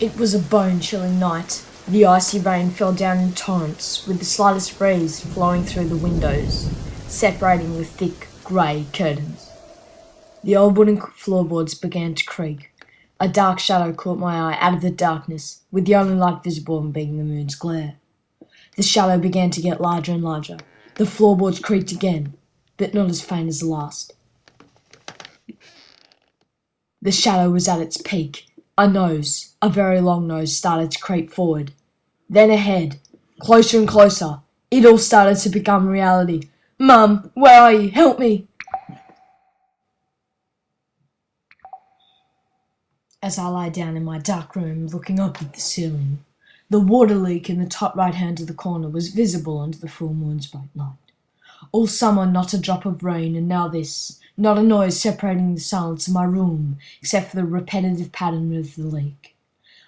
It was a bone-chilling night. The icy rain fell down in torrents, with the slightest breeze flowing through the windows, separating with thick, grey curtains. The old wooden floorboards began to creak. A dark shadow caught my eye out of the darkness, with the only light visible being the moon's glare. The shadow began to get larger and larger. The floorboards creaked again, but not as faint as the last. The shadow was at its peak. A nose, a very long nose, started to creep forward. Then a head, closer and closer. It all started to become reality. "Mum, where are you? Help me!" As I lay down in my dark room, looking up at the ceiling, the water leak in the top right hand of the corner was visible under the full moon's bright light. All summer, not a drop of rain, and now this. Not a noise separating the silence of my room, except for the repetitive pattern of the leak.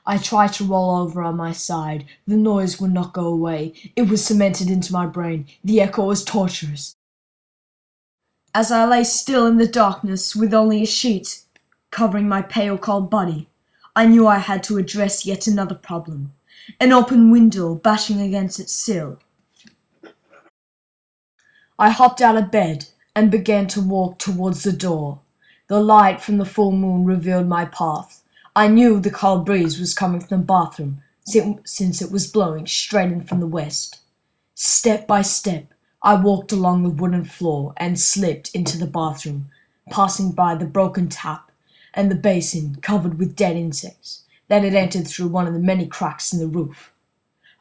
I tried to roll over on my side. The noise would not go away. It was cemented into my brain. The echo was torturous. As I lay still in the darkness, with only a sheet covering my pale, cold body, I knew I had to address yet another problem. An open window bashing against its sill. I hopped out of bed and began to walk towards the door. The light from the full moon revealed my path. I knew the cold breeze was coming from the bathroom, since it was blowing straight in from the west. Step by step, I walked along the wooden floor and slipped into the bathroom, passing by the broken tap and the basin covered with dead insects that had entered through one of the many cracks in the roof.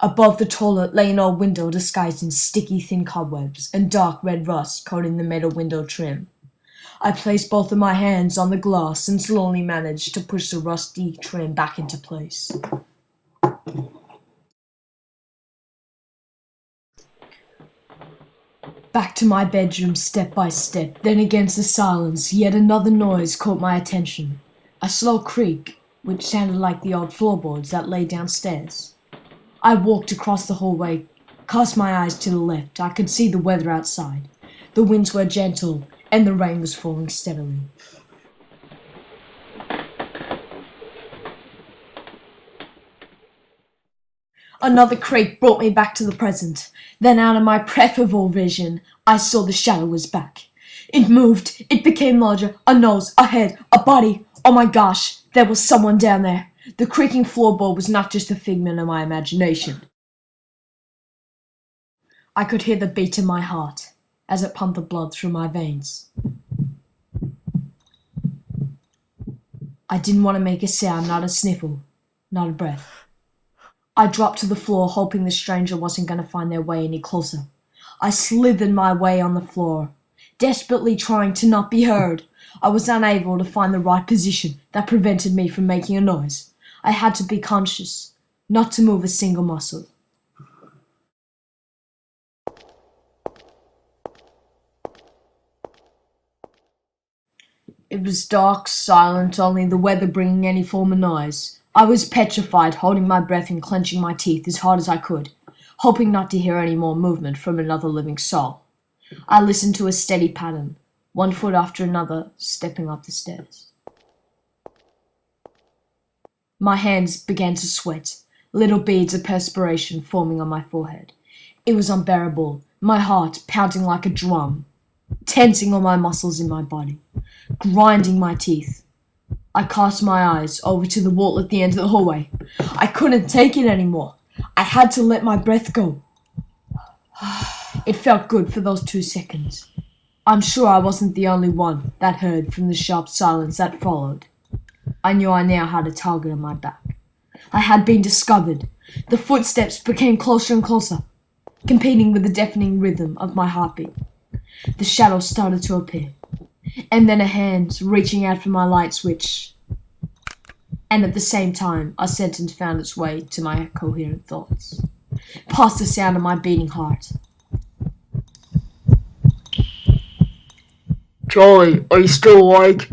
Above the toilet lay an old window disguised in sticky thin cobwebs and dark red rust coating the metal window trim. I placed both of my hands on the glass and slowly managed to push the rusty trim back into place. Back to my bedroom step by step, then against the silence, yet another noise caught my attention. A slow creak, which sounded like the old floorboards that lay downstairs. I walked across the hallway, cast my eyes to the left. I could see the weather outside. The winds were gentle, and the rain was falling steadily. Another creak brought me back to the present. Then out of my peripheral vision, I saw the shadow was back. It moved. It became larger. A nose, a head, a body. Oh my gosh, there was someone down there. The creaking floorboard was not just a figment of my imagination. I could hear the beat of my heart as it pumped the blood through my veins. I didn't want to make a sound, not a sniffle, not a breath. I dropped to the floor, hoping the stranger wasn't going to find their way any closer. I slithered my way on the floor, desperately trying to not be heard. I was unable to find the right position that prevented me from making a noise. I had to be conscious, not to move a single muscle. It was dark, silent, only the weather bringing any form of noise. I was petrified, holding my breath and clenching my teeth as hard as I could, hoping not to hear any more movement from another living soul. I listened to a steady pattern, one foot after another, stepping up the stairs. My hands began to sweat, little beads of perspiration forming on my forehead. It was unbearable, my heart pounding like a drum, tensing all my muscles in my body, grinding my teeth. I cast my eyes over to the wall at the end of the hallway. I couldn't take it anymore. I had to let my breath go. It felt good for those 2 seconds. I'm sure I wasn't the only one that heard from the sharp silence that followed. I knew I now had a target on my back. I had been discovered. The footsteps became closer and closer, competing with the deafening rhythm of my heartbeat. The shadows started to appear, and then a hand reaching out for my light switch. And at the same time, a sentence found its way to my coherent thoughts, past the sound of my beating heart. "Charlie, are you still awake?"